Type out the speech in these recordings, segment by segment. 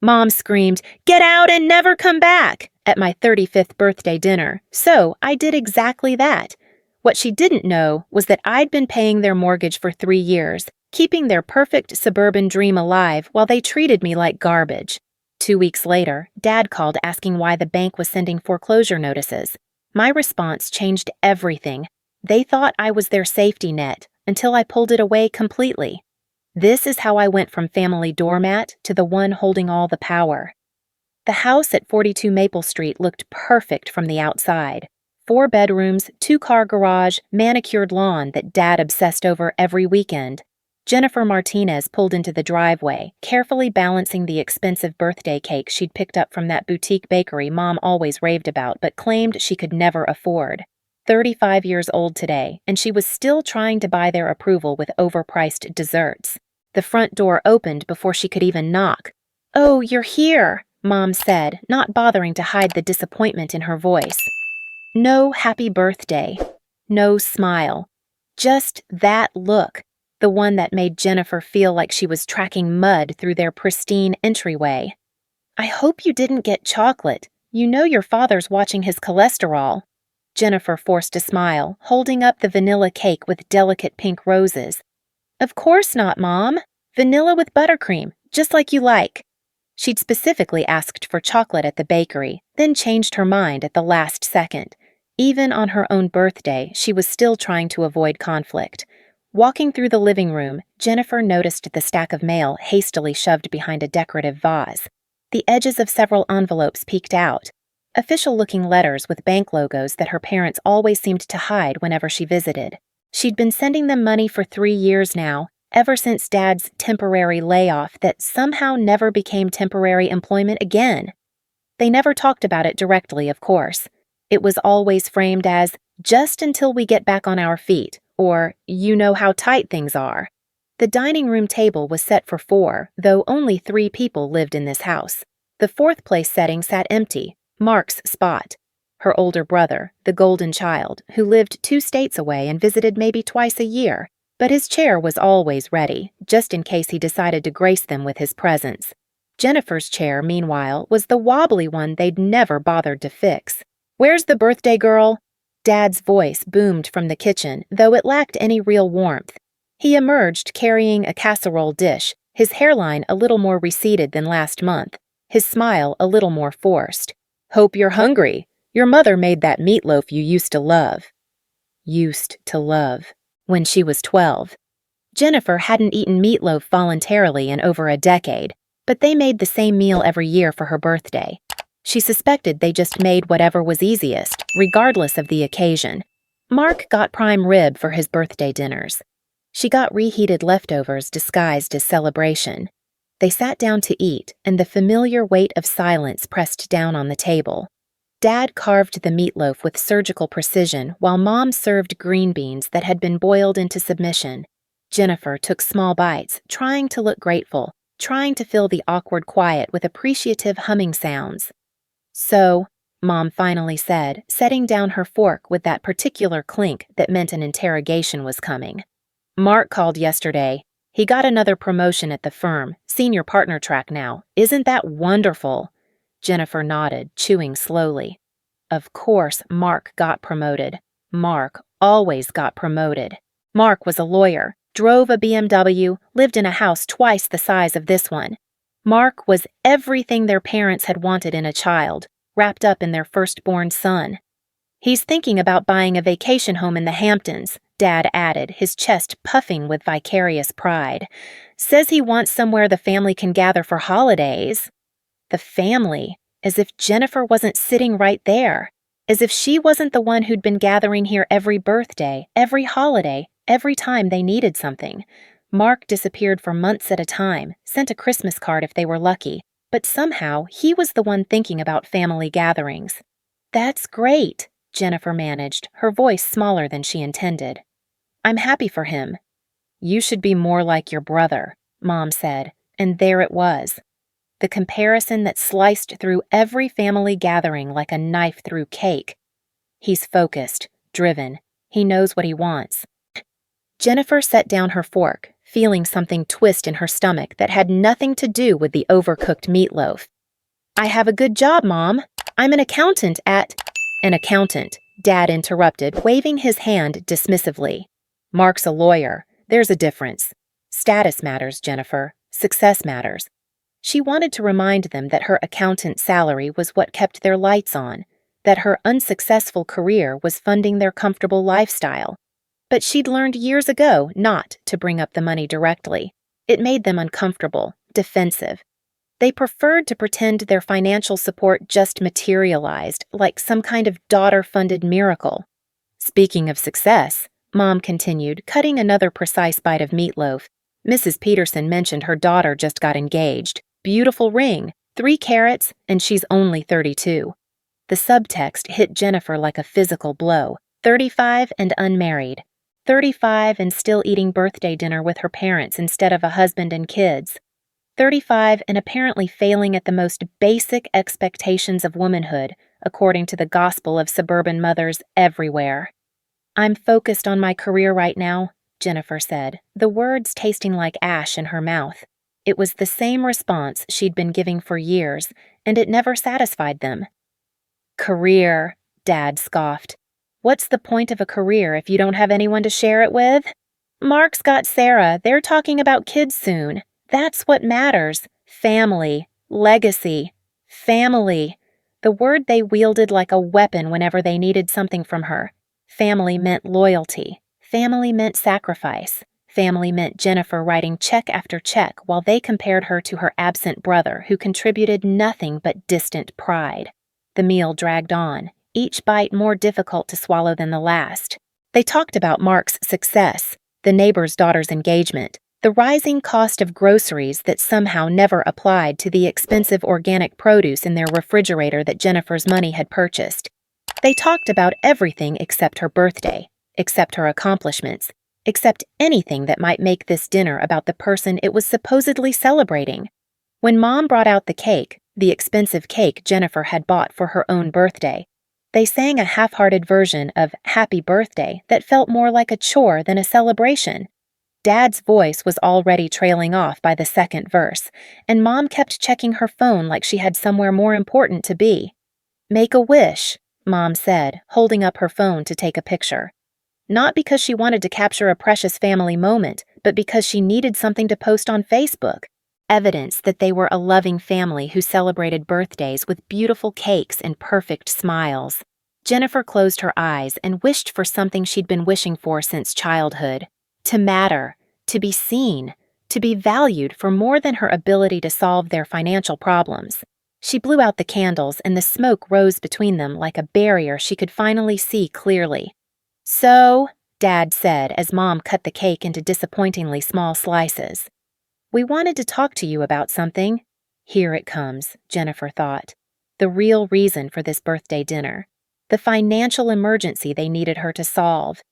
Mom screamed, "Get out and never come back!" at my 35th birthday dinner, so I did exactly that. What she didn't know was that I'd been paying their mortgage for 3 years, keeping their perfect suburban dream alive while they treated me like garbage. 2 weeks later, Dad called asking why the bank was sending foreclosure notices. My response changed everything. They thought I was their safety net until I pulled it away completely. This is how I went from family doormat to the one holding all the power. The house at 42 Maple Street looked perfect from the outside. 4 bedrooms, 2-car garage, manicured lawn that Dad obsessed over every weekend. Jennifer Martinez pulled into the driveway, carefully balancing the expensive birthday cake she'd picked up from that boutique bakery Mom always raved about but claimed she could never afford. 35 years old today, and she was still trying to buy their approval with overpriced desserts. The front door opened before she could even knock. "Oh, you're here," Mom said, not bothering to hide the disappointment in her voice. No happy birthday. No smile. Just that look, the one that made Jennifer feel like she was tracking mud through their pristine entryway. "I hope you didn't get chocolate. You know your father's watching his cholesterol." Jennifer forced a smile, holding up the vanilla cake with delicate pink roses. "Of course not, Mom. Vanilla with buttercream, just like you like." She'd specifically asked for chocolate at the bakery, then changed her mind at the last second. Even on her own birthday, she was still trying to avoid conflict. Walking through the living room, Jennifer noticed the stack of mail hastily shoved behind a decorative vase. The edges of several envelopes peeked out. Official-looking letters with bank logos that her parents always seemed to hide whenever she visited. She'd been sending them money for 3 years now, ever since Dad's temporary layoff that somehow never became temporary employment again. They never talked about it directly, of course. It was always framed as, "just until we get back on our feet," or, "you know how tight things are." The dining room table was set for 4, though only 3 people lived in this house. The 4th place setting sat empty, Mark's spot. Her older brother, the golden child, who lived 2 states away and visited maybe twice a year, but his chair was always ready, just in case he decided to grace them with his presence. Jennifer's chair, meanwhile, was the wobbly one they'd never bothered to fix. "Where's the birthday girl?" Dad's voice boomed from the kitchen, though it lacked any real warmth. He emerged carrying a casserole dish, his hairline a little more receded than last month, his smile a little more forced. "Hope you're hungry. Your mother made that meatloaf you used to love." Used to love. When she was 12. Jennifer hadn't eaten meatloaf voluntarily in over a decade, but they made the same meal every year for her birthday. She suspected they just made whatever was easiest, regardless of the occasion. Mark got prime rib for his birthday dinners. She got reheated leftovers disguised as celebration. They sat down to eat, and the familiar weight of silence pressed down on the table. Dad carved the meatloaf with surgical precision while Mom served green beans that had been boiled into submission. Jennifer took small bites, trying to look grateful, trying to fill the awkward quiet with appreciative humming sounds. "So," Mom finally said, setting down her fork with that particular clink that meant an interrogation was coming. "Mark called yesterday. He got another promotion at the firm, senior partner track now. Isn't that wonderful?" Jennifer nodded, chewing slowly. Of course Mark got promoted. Mark always got promoted. Mark was a lawyer, drove a BMW, lived in a house twice the size of this one. Mark was everything their parents had wanted in a child, wrapped up in their firstborn son. "He's thinking about buying a vacation home in the Hamptons," Dad added, his chest puffing with vicarious pride. "Says he wants somewhere the family can gather for holidays." The family, as if Jennifer wasn't sitting right there, as if she wasn't the one who'd been gathering here every birthday, every holiday, every time they needed something. Mark disappeared for months at a time, sent a Christmas card if they were lucky, but somehow he was the one thinking about family gatherings. "That's great," Jennifer managed, her voice smaller than she intended. "I'm happy for him." "You should be more like your brother," Mom said, and there it was. The comparison that sliced through every family gathering like a knife through cake. He's focused, driven. He knows what he wants. Jennifer set down her fork, feeling something twist in her stomach that had nothing to do with the overcooked meatloaf. "I have a good job, Mom. I'm an accountant at—" "An accountant," Dad interrupted, waving his hand dismissively. "Mark's a lawyer. There's a difference. Status matters, Jennifer. Success matters." She wanted to remind them that her accountant salary was what kept their lights on, that her unsuccessful career was funding their comfortable lifestyle. But she'd learned years ago not to bring up the money directly. It made them uncomfortable, defensive. They preferred to pretend their financial support just materialized, like some kind of daughter-funded miracle. "Speaking of success," Mom continued, cutting another precise bite of meatloaf, "Mrs. Peterson mentioned her daughter just got engaged. Beautiful ring, 3 carats, and she's only 32. The subtext hit Jennifer like a physical blow. 35 and unmarried. 35 and still eating birthday dinner with her parents instead of a husband and kids. 35 and apparently failing at the most basic expectations of womanhood, according to the gospel of suburban mothers everywhere. "I'm focused on my career right now," Jennifer said, the words tasting like ash in her mouth. It was the same response she'd been giving for years, and it never satisfied them. "Career," Dad scoffed. "What's the point of a career if you don't have anyone to share it with? Mark's got Sarah. They're talking about kids soon. That's what matters. Family. Legacy. Family." The word they wielded like a weapon whenever they needed something from her. Family meant loyalty. Family meant sacrifice. Family meant Jennifer writing check after check while they compared her to her absent brother who contributed nothing but distant pride. The meal dragged on, each bite more difficult to swallow than the last. They talked about Mark's success, the neighbor's daughter's engagement, the rising cost of groceries that somehow never applied to the expensive organic produce in their refrigerator that Jennifer's money had purchased. They talked about everything except her birthday, except her accomplishments, except anything that might make this dinner about the person it was supposedly celebrating. When Mom brought out the cake, the expensive cake Jennifer had bought for her own birthday, they sang a half-hearted version of Happy Birthday that felt more like a chore than a celebration. Dad's voice was already trailing off by the second verse, and Mom kept checking her phone like she had somewhere more important to be. "Make a wish," Mom said, holding up her phone to take a picture. Not because she wanted to capture a precious family moment, but because she needed something to post on Facebook. Evidence that they were a loving family who celebrated birthdays with beautiful cakes and perfect smiles. Jennifer closed her eyes and wished for something she'd been wishing for since childhood. To matter, to be seen, to be valued for more than her ability to solve their financial problems. She blew out the candles and the smoke rose between them like a barrier she could finally see clearly. "So," Dad said as Mom cut the cake into disappointingly small slices, "we wanted to talk to you about something." Here it comes, Jennifer thought. The real reason for this birthday dinner. The financial emergency they needed her to solve.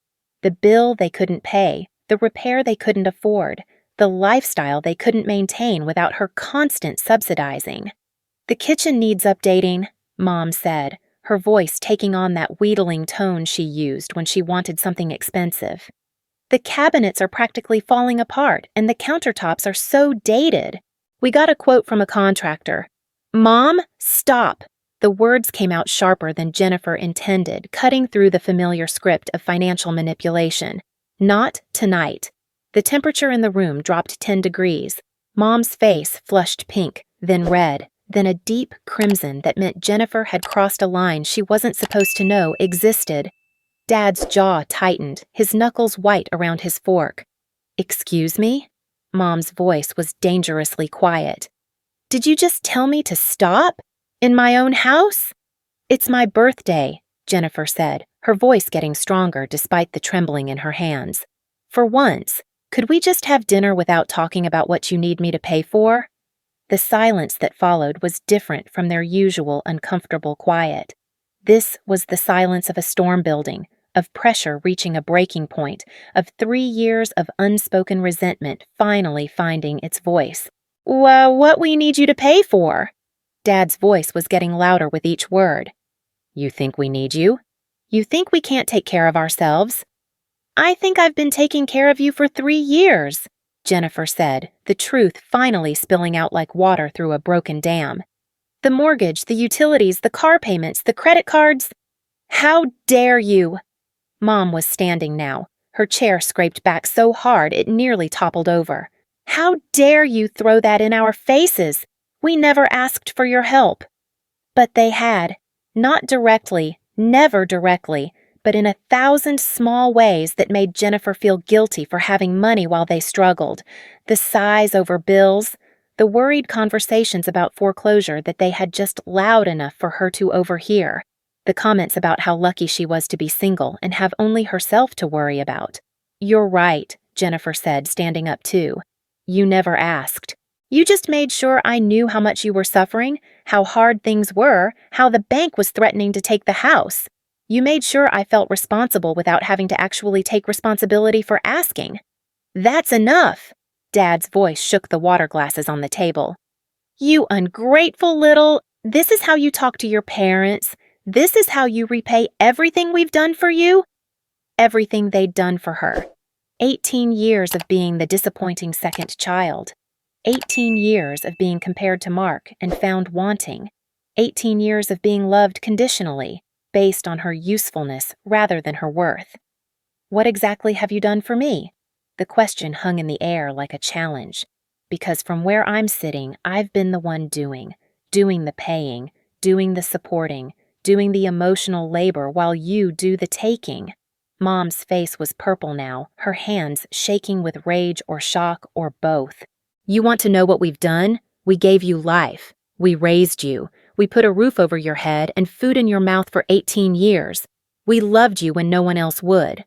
The bill they couldn't pay, the repair they couldn't afford, the lifestyle they couldn't maintain without her constant subsidizing. "The kitchen needs updating," Mom said, her voice taking on that wheedling tone she used when she wanted something expensive. "The cabinets are practically falling apart, and the countertops are so dated. We got a quote from a contractor." "Mom, stop!" The words came out sharper than Jennifer intended, cutting through the familiar script of financial manipulation. "Not tonight." The temperature in the room dropped 10 degrees. Mom's face flushed pink, then red, then a deep crimson that meant Jennifer had crossed a line she wasn't supposed to know existed. Dad's jaw tightened, his knuckles white around his fork. "Excuse me?" Mom's voice was dangerously quiet. "Did you just tell me to stop? In my own house?" "It's my birthday," Jennifer said, her voice getting stronger despite the trembling in her hands. "For once, could we just have dinner without talking about what you need me to pay for?" The silence that followed was different from their usual uncomfortable quiet. This was the silence of a storm building, of pressure reaching a breaking point, of 3 years of unspoken resentment finally finding its voice. "Well, what we need you to pay for?" Dad's voice was getting louder with each word. "You think we need you? You think we can't take care of ourselves?" "I think I've been taking care of you for 3 years." Jennifer said, the truth finally spilling out like water through a broken dam. The mortgage, the utilities, the car payments, the credit cards. How dare you? Mom was standing now, her chair scraped back so hard it nearly toppled over. How dare you throw that in our faces? We never asked for your help. But they had. Not directly, never directly, but in 1,000 small ways that made Jennifer feel guilty for having money while they struggled. The sighs over bills, the worried conversations about foreclosure that they had just loud enough for her to overhear, the comments about how lucky she was to be single and have only herself to worry about. You're right, Jennifer said, standing up too. You never asked. You just made sure I knew how much you were suffering, how hard things were, how the bank was threatening to take the house. You made sure I felt responsible without having to actually take responsibility for asking. That's enough. Dad's voice shook the water glasses on the table. You ungrateful little... This is how you talk to your parents. This is how you repay everything we've done for you? Everything they'd done for her. 18 years of being the disappointing second child. 18 years of being compared to Mark and found wanting. 18 years of being loved conditionally, based on her usefulness rather than her worth. What exactly have you done for me? The question hung in the air like a challenge, because from where I'm sitting, I've been the one doing the paying, doing the supporting, doing the emotional labor while you do the taking. Mom's face was purple now, her hands shaking with rage or shock or both. You want to know what we've done? We gave you life. We raised you. We put a roof over your head and food in your mouth for 18 years. We loved you when no one else would.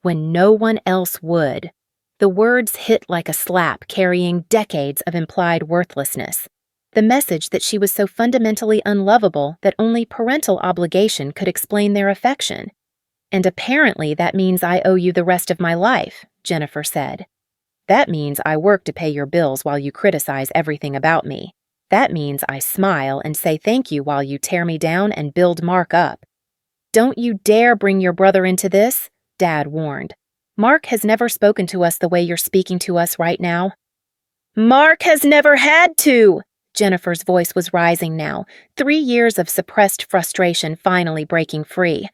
When no one else would. The words hit like a slap, carrying decades of implied worthlessness. The message that she was so fundamentally unlovable that only parental obligation could explain their affection. And apparently that means I owe you the rest of my life, Jennifer said. That means I work to pay your bills while you criticize everything about me. That means I smile and say thank you while you tear me down and build Mark up. Don't you dare bring your brother into this, Dad warned. Mark has never spoken to us the way you're speaking to us right now. Mark has never had to! Jennifer's voice was rising now, 3 years of suppressed frustration finally breaking free.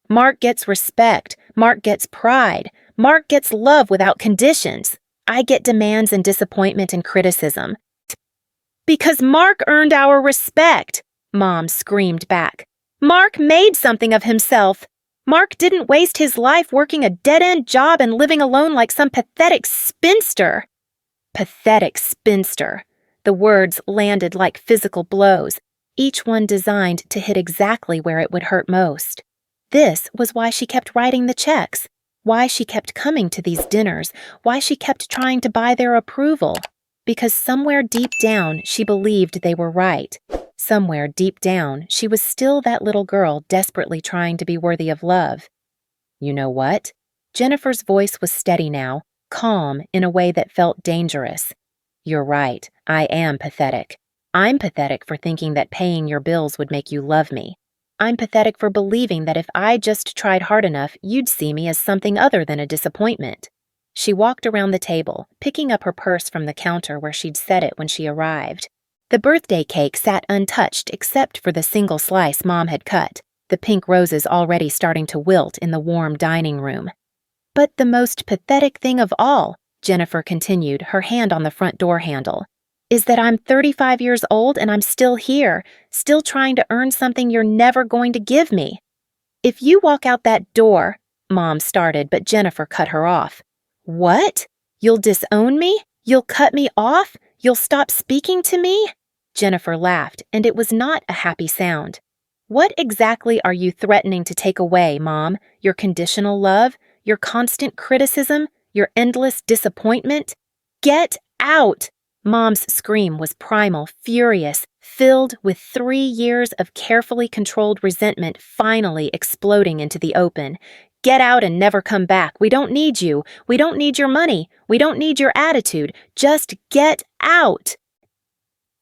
Mark gets respect. Mark gets pride. Mark gets love without conditions. I get demands and disappointment and criticism. Because Mark earned our respect, Mom screamed back. Mark made something of himself. Mark didn't waste his life working a dead-end job and living alone like some pathetic spinster. Pathetic spinster. The words landed like physical blows, each one designed to hit exactly where it would hurt most. This was why she kept writing the checks, why she kept coming to these dinners, why she kept trying to buy their approval. Because somewhere deep down she believed they were right. Somewhere deep down she was still that little girl desperately trying to be worthy of love. You know what? Jennifer's voice was steady now, calm in a way that felt dangerous. You're right, I am pathetic. I'm pathetic for thinking that paying your bills would make you love me. I'm pathetic for believing that if I just tried hard enough, you'd see me as something other than a disappointment. She walked around the table, picking up her purse from the counter where she'd set it when she arrived. The birthday cake sat untouched except for the single slice Mom had cut, the pink roses already starting to wilt in the warm dining room. But the most pathetic thing of all, Jennifer continued, her hand on the front door handle, is that I'm 35 years old and I'm still here, still trying to earn something you're never going to give me. If you walk out that door, Mom started, but Jennifer cut her off. What? You'll disown me? You'll cut me off? You'll stop speaking to me? Jennifer laughed, and it was not a happy sound. What exactly are you threatening to take away, Mom? Your conditional love? Your constant criticism? Your endless disappointment? Get out! Mom's scream was primal, furious, filled with 3 years of carefully controlled resentment finally exploding into the open. Get out and never come back. We don't need you. We don't need your money. We don't need your attitude. Just get out.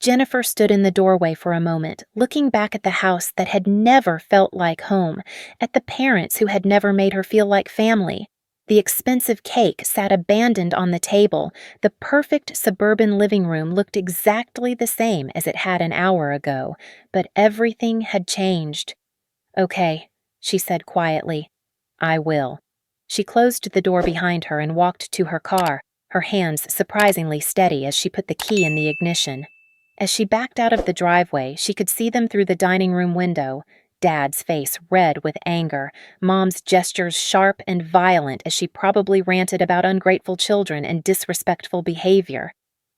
Jennifer stood in the doorway for a moment, looking back at the house that had never felt like home, at the parents who had never made her feel like family. The expensive cake sat abandoned on the table. The perfect suburban living room looked exactly the same as it had an hour ago, but everything had changed. "Okay," she said quietly. "I will." She closed the door behind her and walked to her car, her hands surprisingly steady as she put the key in the ignition. As she backed out of the driveway, she could see them through the dining room window, Dad's face red with anger, Mom's gestures sharp and violent as she probably ranted about ungrateful children and disrespectful behavior.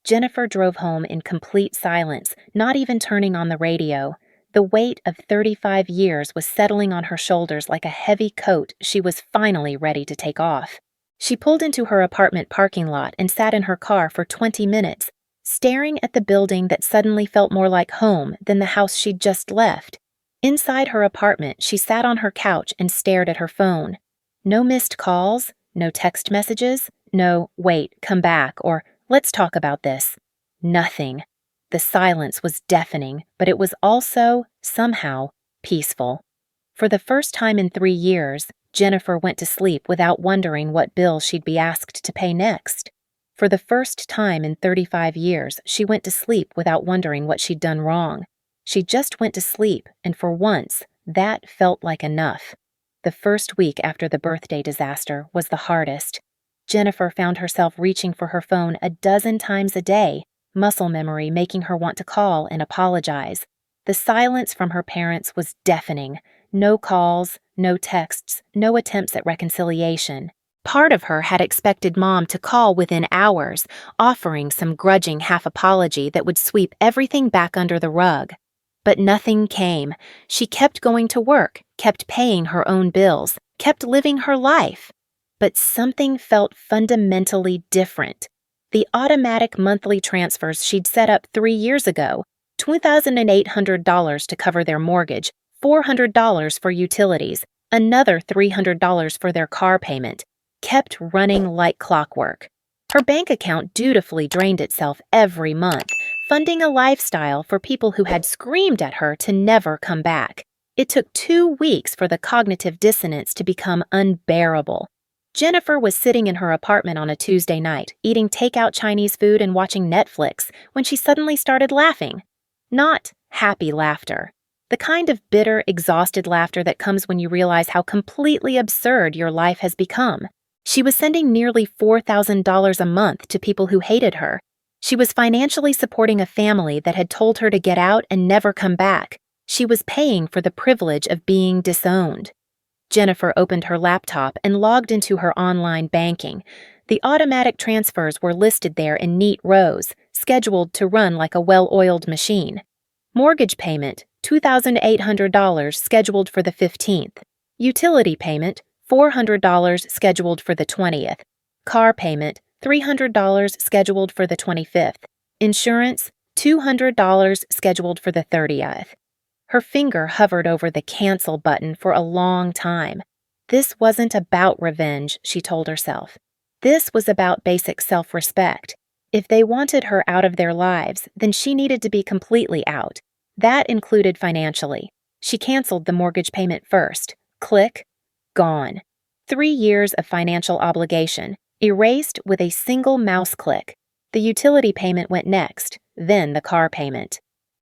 Jennifer drove home in complete silence, not even turning on the radio. The weight of 35 years was settling on her shoulders like a heavy coat she was finally ready to take off. She pulled into her apartment parking lot and sat in her car for 20 minutes, staring at the building that suddenly felt more like home than the house she'd just left. Inside her apartment, she sat on her couch and stared at her phone. No missed calls, no text messages, no "wait, come back," or "let's talk about this." Nothing. The silence was deafening, but it was also, somehow, peaceful. For the first time in 3 years, Jennifer went to sleep without wondering what bill she'd be asked to pay next. For the first time in 35 years, she went to sleep without wondering what she'd done wrong. She just went to sleep, and for once, that felt like enough. The first week after the birthday disaster was the hardest. Jennifer found herself reaching for her phone a dozen times a day, muscle memory making her want to call and apologize. The silence from her parents was deafening. No calls, no texts, no attempts at reconciliation. Part of her had expected Mom to call within hours, offering some grudging half-apology that would sweep everything back under the rug. But nothing came. She kept going to work, kept paying her own bills, kept living her life. But something felt fundamentally different. The automatic monthly transfers she'd set up 3 years ago, $2,800 to cover their mortgage, $400 for utilities, another $300 for their car payment, kept running like clockwork. Her bank account dutifully drained itself every month, funding a lifestyle for people who had screamed at her to never come back. It took 2 weeks for the cognitive dissonance to become unbearable. Jennifer was sitting in her apartment on a Tuesday night, eating takeout Chinese food and watching Netflix, when she suddenly started laughing. Not happy laughter. The kind of bitter, exhausted laughter that comes when you realize how completely absurd your life has become. She was sending nearly $4,000 a month to people who hated her. She was financially supporting a family that had told her to get out and never come back. She was paying for the privilege of being disowned. Jennifer opened her laptop and logged into her online banking. The automatic transfers were listed there in neat rows, scheduled to run like a well-oiled machine. Mortgage payment, $2,800 scheduled for the 15th. Utility payment, $400 scheduled for the 20th. Car payment, $300 scheduled for the 25th. Insurance, $200 scheduled for the 30th. Her finger hovered over the cancel button for a long time. This wasn't about revenge, she told herself. This was about basic self-respect. If they wanted her out of their lives, then she needed to be completely out. That included financially. She canceled the mortgage payment first. Click. Gone. 3 years of financial obligation, erased with a single mouse click. The utility payment went next, then the car payment.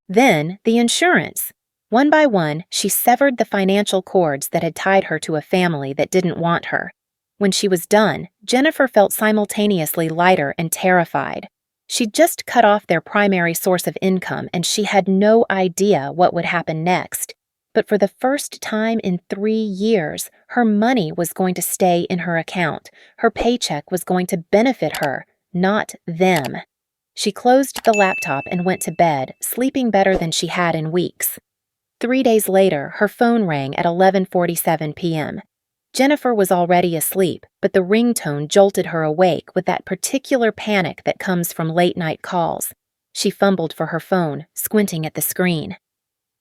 Then the insurance. One by one, she severed the financial cords that had tied her to a family that didn't want her. When she was done, Jennifer felt simultaneously lighter and terrified. She'd just cut off their primary source of income, and she had no idea what would happen next. But for the first time in 3 years, her money was going to stay in her account. Her paycheck was going to benefit her, not them. She closed the laptop and went to bed, sleeping better than she had in weeks. 3 days later, her phone rang at 11:47 p.m. Jennifer was already asleep, but the ringtone jolted her awake with that particular panic that comes from late-night calls. She fumbled for her phone, squinting at the screen.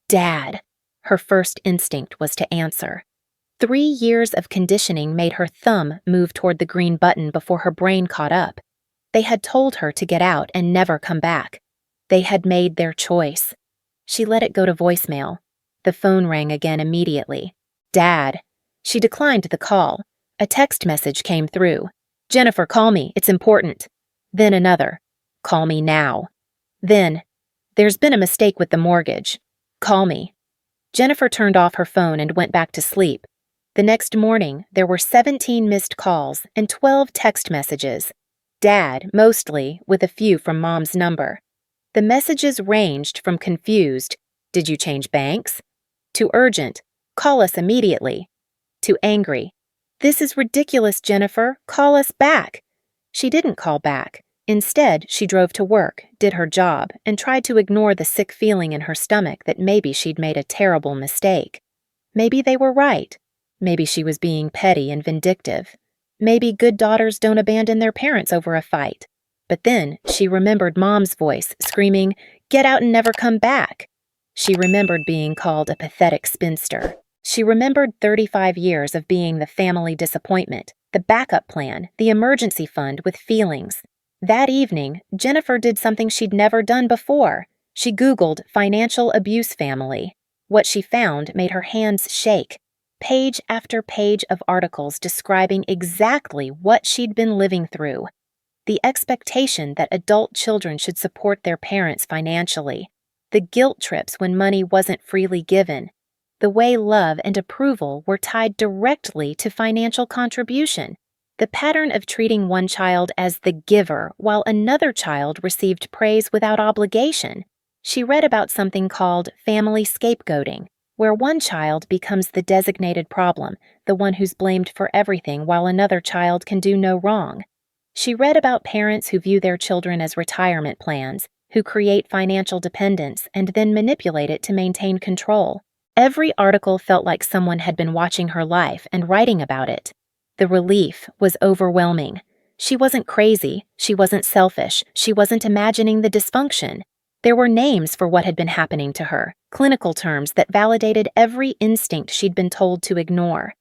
Dad. Her first instinct was to answer. 3 years of conditioning made her thumb move toward the green button before her brain caught up. They had told her to get out and never come back. They had made their choice. She let it go to voicemail. The phone rang again immediately. Dad. She declined the call. A text message came through. "Jennifer, call me. It's important." Then another. "Call me now." Then, "There's been a mistake with the mortgage. Call me." Jennifer turned off her phone and went back to sleep. The next morning, there were 17 missed calls and 12 text messages. Dad, mostly, with a few from Mom's number. The messages ranged from confused, "Did you change banks?" to urgent, "Call us immediately," to angry, "This is ridiculous, Jennifer. Call us back." She didn't call back. Instead, she drove to work, did her job, and tried to ignore the sick feeling in her stomach that maybe she'd made a terrible mistake. Maybe they were right. Maybe she was being petty and vindictive. Maybe good daughters don't abandon their parents over a fight. But then she remembered Mom's voice screaming, "Get out and never come back." She remembered being called a pathetic spinster. She remembered 35 years of being the family disappointment, the backup plan, the emergency fund with feelings. That evening, Jennifer did something she'd never done before. She Googled financial abuse family. What she found made her hands shake. Page after page of articles describing exactly what she'd been living through. The expectation that adult children should support their parents financially. The guilt trips when money wasn't freely given. The way love and approval were tied directly to financial contribution. The pattern of treating one child as the giver while another child received praise without obligation. She read about something called family scapegoating, where one child becomes the designated problem, the one who's blamed for everything while another child can do no wrong. She read about parents who view their children as retirement plans, who create financial dependence and then manipulate it to maintain control. Every article felt like someone had been watching her life and writing about it. The relief was overwhelming. She wasn't crazy, she wasn't selfish, she wasn't imagining the dysfunction. There were names for what had been happening to her, clinical terms that validated every instinct she'd been told to ignore.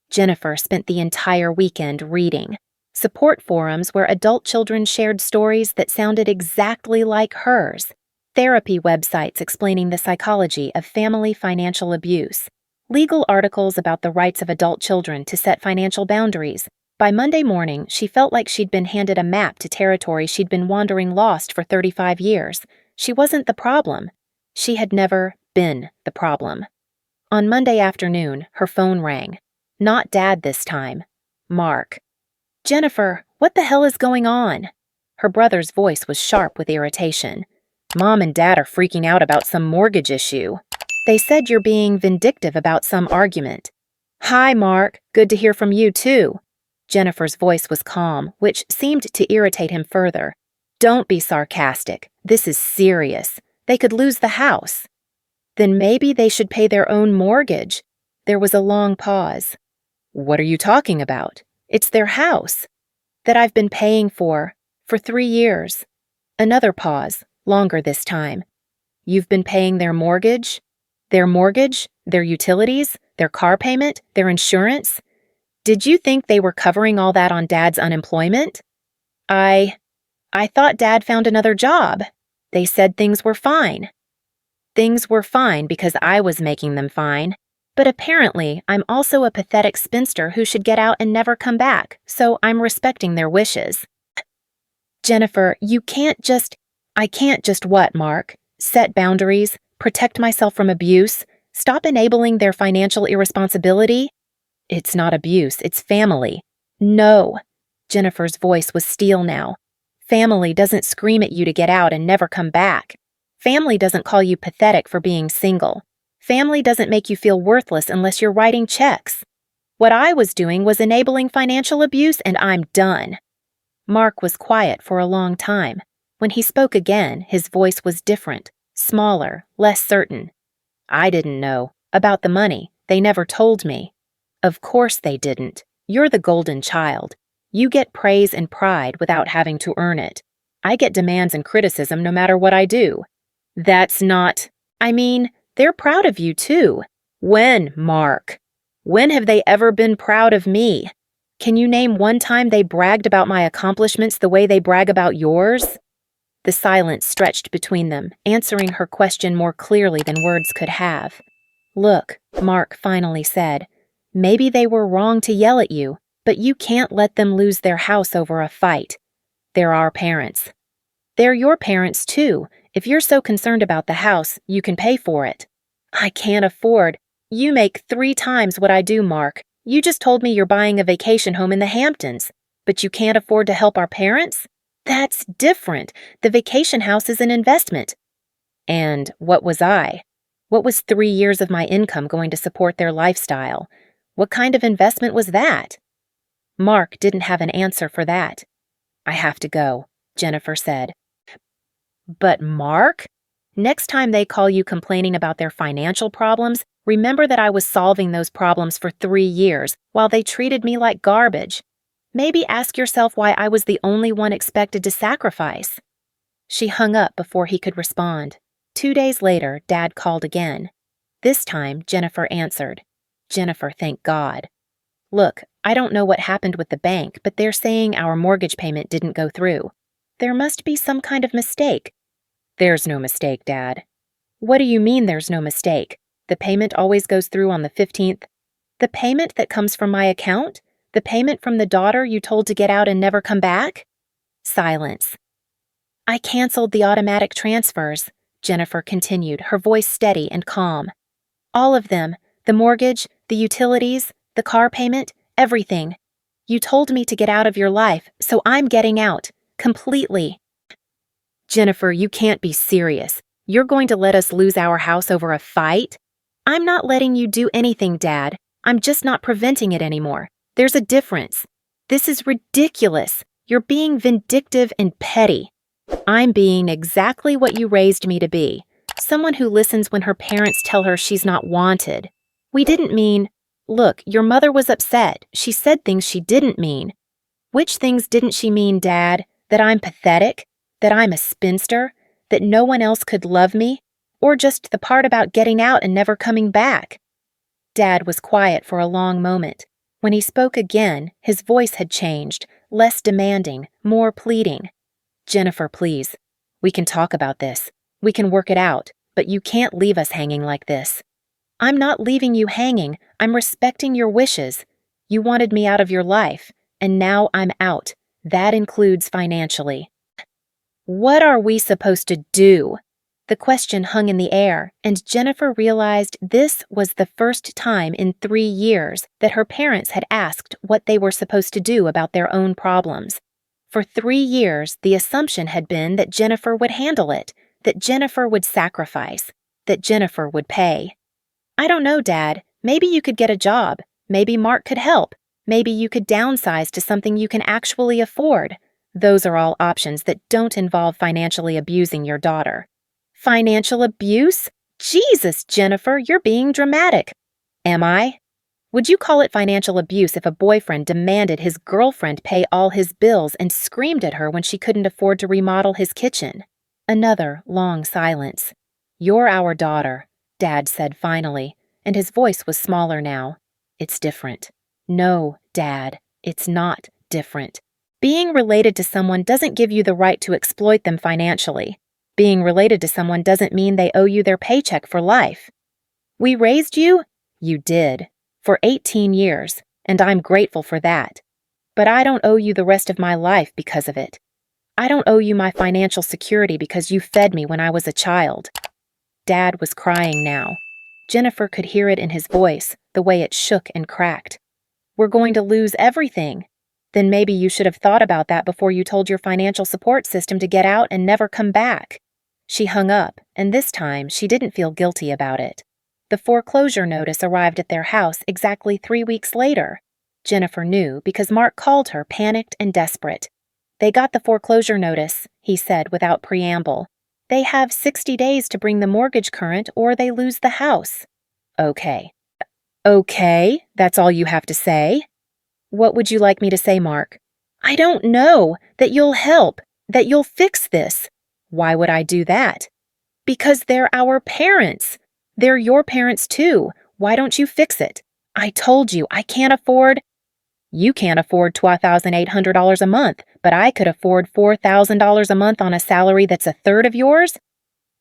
Jennifer spent the entire weekend reading. Support forums where adult children shared stories that sounded exactly like hers. Therapy websites explaining the psychology of family financial abuse. Legal articles about the rights of adult children to set financial boundaries. By Monday morning, she felt like she'd been handed a map to territory she'd been wandering lost for 35 years. She wasn't the problem. She had never been the problem. On Monday afternoon, her phone rang. Not Dad this time. Mark. "Jennifer, what the hell is going on?" Her brother's voice was sharp with irritation. "Mom and Dad are freaking out about some mortgage issue. They said you're being vindictive about some argument." "Hi, Mark. Good to hear from you, too." Jennifer's voice was calm, which seemed to irritate him further. "Don't be sarcastic. This is serious. They could lose the house." "Then maybe they should pay their own mortgage." There was a long pause. "What are you talking about?" "It's their house. That I've been paying for 3 years." Another pause, longer this time. "You've been paying their mortgage? Their mortgage? Their utilities? Their car payment? Their insurance? Did you think they were covering all that on Dad's unemployment?" I thought Dad found another job. They said things were fine." "Things were fine because I was making them fine. But apparently, I'm also a pathetic spinster who should get out and never come back, so I'm respecting their wishes." "Jennifer, I can't just what, Mark? Set boundaries, protect myself from abuse, stop enabling their financial irresponsibility?" "It's not abuse, it's family." "No." Jennifer's voice was steel now. "Family doesn't scream at you to get out and never come back. Family doesn't call you pathetic for being single. Family doesn't make you feel worthless unless you're writing checks. What I was doing was enabling financial abuse, and I'm done." Mark was quiet for a long time. When he spoke again, his voice was different, smaller, less certain. "I didn't know. About the money. They never told me." "Of course they didn't. You're the golden child. You get praise and pride without having to earn it. I get demands and criticism no matter what I do." "That's not... they're proud of you too." "When, Mark? When have they ever been proud of me? Can you name one time they bragged about my accomplishments the way they brag about yours?" The silence stretched between them, answering her question more clearly than words could have. "Look," Mark finally said, "maybe they were wrong to yell at you. But you can't let them lose their house over a fight. They're our parents. They're your parents, too. If you're so concerned about the house, you can pay for it. I can't afford. You make 3 times what I do, Mark. You just told me you're buying a vacation home in the Hamptons, but you can't afford to help our parents? That's different. The vacation house is an investment. And what was I? What was 3 years of my income going to support their lifestyle? What kind of investment was that? Mark didn't have an answer for that. I have to go, Jennifer said. But Mark? Next time they call you complaining about their financial problems, remember that I was solving those problems for 3 years while they treated me like garbage. Maybe ask yourself why I was the only one expected to sacrifice. She hung up before he could respond. 2 days later, Dad called again. This time, Jennifer answered. Jennifer, thank God. Look, I don't know what happened with the bank, but they're saying our mortgage payment didn't go through. There must be some kind of mistake. There's no mistake, Dad. What do you mean there's no mistake? The payment always goes through on the 15th. The payment that comes from my account? The payment from the daughter you told to get out and never come back? Silence. I canceled the automatic transfers, Jennifer continued, her voice steady and calm. All of them, the mortgage, the utilities, the car payment, everything. You told me to get out of your life, so I'm getting out, completely. Jennifer, you can't be serious. You're going to let us lose our house over a fight? I'm not letting you do anything, Dad. I'm just not preventing it anymore. There's a difference. This is ridiculous. You're being vindictive and petty. I'm being exactly what you raised me to be. Someone who listens when her parents tell her she's not wanted. We didn't mean, look, your mother was upset. She said things she didn't mean. Which things didn't she mean, Dad? That I'm pathetic? That I'm a spinster? That no one else could love me? Or just the part about getting out and never coming back? Dad was quiet for a long moment. When he spoke again, his voice had changed, less demanding, more pleading. Jennifer, please. We can talk about this. We can work it out, but you can't leave us hanging like this. I'm not leaving you hanging. I'm respecting your wishes. You wanted me out of your life, and now I'm out. That includes financially. What are we supposed to do? The question hung in the air, and Jennifer realized this was the first time in 3 years that her parents had asked what they were supposed to do about their own problems. For 3 years, the assumption had been that Jennifer would handle it, that Jennifer would sacrifice, that Jennifer would pay. I don't know, Dad. Maybe you could get a job. Maybe Mark could help. Maybe you could downsize to something you can actually afford. Those are all options that don't involve financially abusing your daughter. Financial abuse? Jesus, Jennifer, you're being dramatic. Am I? Would you call it financial abuse if a boyfriend demanded his girlfriend pay all his bills and screamed at her when she couldn't afford to remodel his kitchen? Another long silence. You're our daughter, Dad said finally, and his voice was smaller now. It's different. No, Dad, it's not different. Being related to someone doesn't give you the right to exploit them financially. Being related to someone doesn't mean they owe you their paycheck for life. We raised you? You did. For 18 years, and I'm grateful for that. But I don't owe you the rest of my life because of it. I don't owe you my financial security because you fed me when I was a child. Dad was crying now. Jennifer could hear it in his voice, the way it shook and cracked. We're going to lose everything. Then maybe you should have thought about that before you told your financial support system to get out and never come back. She hung up, and this time she didn't feel guilty about it. The foreclosure notice arrived at their house exactly 3 weeks later. Jennifer knew because Mark called her panicked and desperate. They got the foreclosure notice, he said without preamble. They have 60 days to bring the mortgage current or they lose the house. Okay. Okay, that's all you have to say? What would you like me to say, Mark? I don't know. That you'll help. That you'll fix this. Why would I do that? Because they're our parents. They're your parents too. Why don't you fix it? I told you, I can't afford. You can't afford $12,800 a month, but I could afford $4,000 a month on a salary that's a third of yours?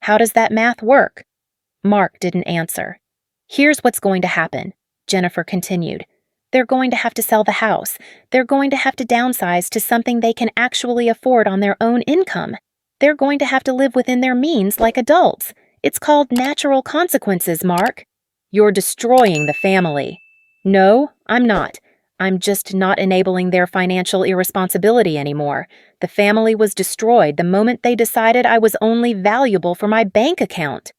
How does that math work? Mark didn't answer. Here's what's going to happen, Jennifer continued. They're going to have to sell the house. They're going to have to downsize to something they can actually afford on their own income. They're going to have to live within their means like adults. It's called natural consequences, Mark. You're destroying the family. No, I'm not. I'm just not enabling their financial irresponsibility anymore. The family was destroyed the moment they decided I was only valuable for my bank account.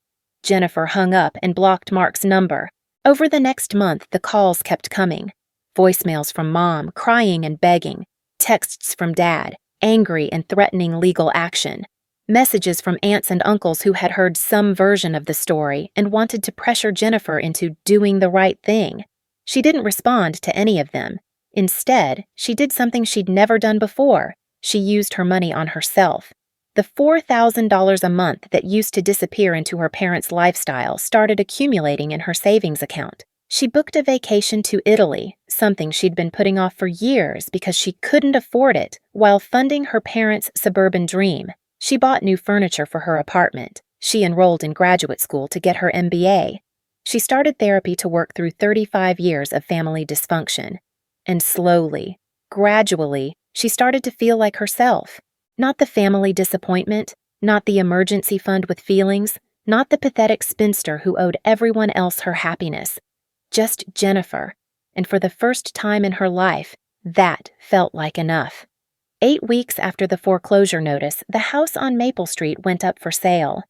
Jennifer hung up and blocked Mark's number. Over the next month, the calls kept coming. Voicemails from Mom, crying and begging. Texts from Dad, angry and threatening legal action. Messages from aunts and uncles who had heard some version of the story and wanted to pressure Jennifer into doing the right thing. She didn't respond to any of them. Instead, she did something she'd never done before. She used her money on herself. The $4,000 a month that used to disappear into her parents' lifestyle started accumulating in her savings account. She booked a vacation to Italy, something she'd been putting off for years because she couldn't afford it, while funding her parents' suburban dream. She bought new furniture for her apartment. She enrolled in graduate school to get her MBA. She started therapy to work through 35 years of family dysfunction. And slowly, gradually, she started to feel like herself. Not the family disappointment, not the emergency fund with feelings, not the pathetic spinster who owed everyone else her happiness. Just Jennifer. And for the first time in her life, that felt like enough. 8 weeks after the foreclosure notice, the house on Maple Street went up for sale.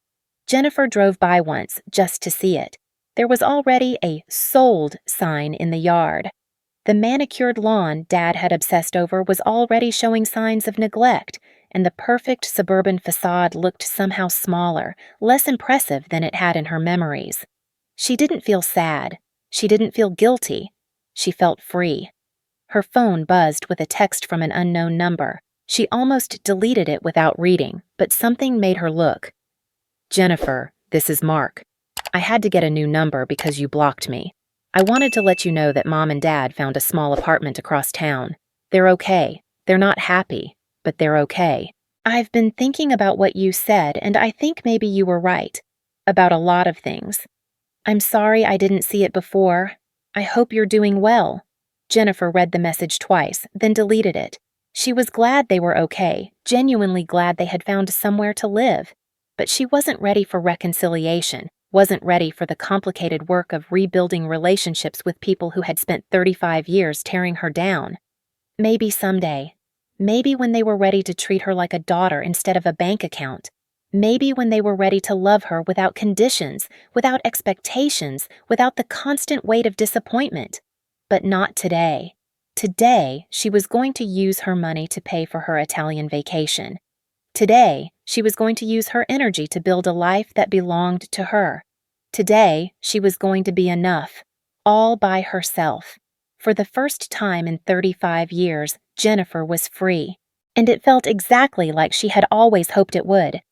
Jennifer drove by once just to see it. There was already a "sold" sign in the yard. The manicured lawn Dad had obsessed over was already showing signs of neglect, and the perfect suburban facade looked somehow smaller, less impressive than it had in her memories. She didn't feel sad. She didn't feel guilty. She felt free. Her phone buzzed with a text from an unknown number. She almost deleted it without reading, but something made her look. "Jennifer, this is Mark. I had to get a new number because you blocked me. I wanted to let you know that Mom and Dad found a small apartment across town. They're okay. They're not happy, but they're okay. I've been thinking about what you said, and I think maybe you were right. About a lot of things. I'm sorry I didn't see it before. I hope you're doing well." Jennifer read the message twice, then deleted it. She was glad they were okay, genuinely glad they had found somewhere to live. But she wasn't ready for reconciliation, wasn't ready for the complicated work of rebuilding relationships with people who had spent 35 years tearing her down. Maybe someday. Maybe when they were ready to treat her like a daughter instead of a bank account. Maybe when they were ready to love her without conditions, without expectations, without the constant weight of disappointment. But not today. Today, she was going to use her money to pay for her Italian vacation. Today, she was going to use her energy to build a life that belonged to her. Today, she was going to be enough, all by herself. For the first time in 35 years, Jennifer was free. And it felt exactly like she had always hoped it would.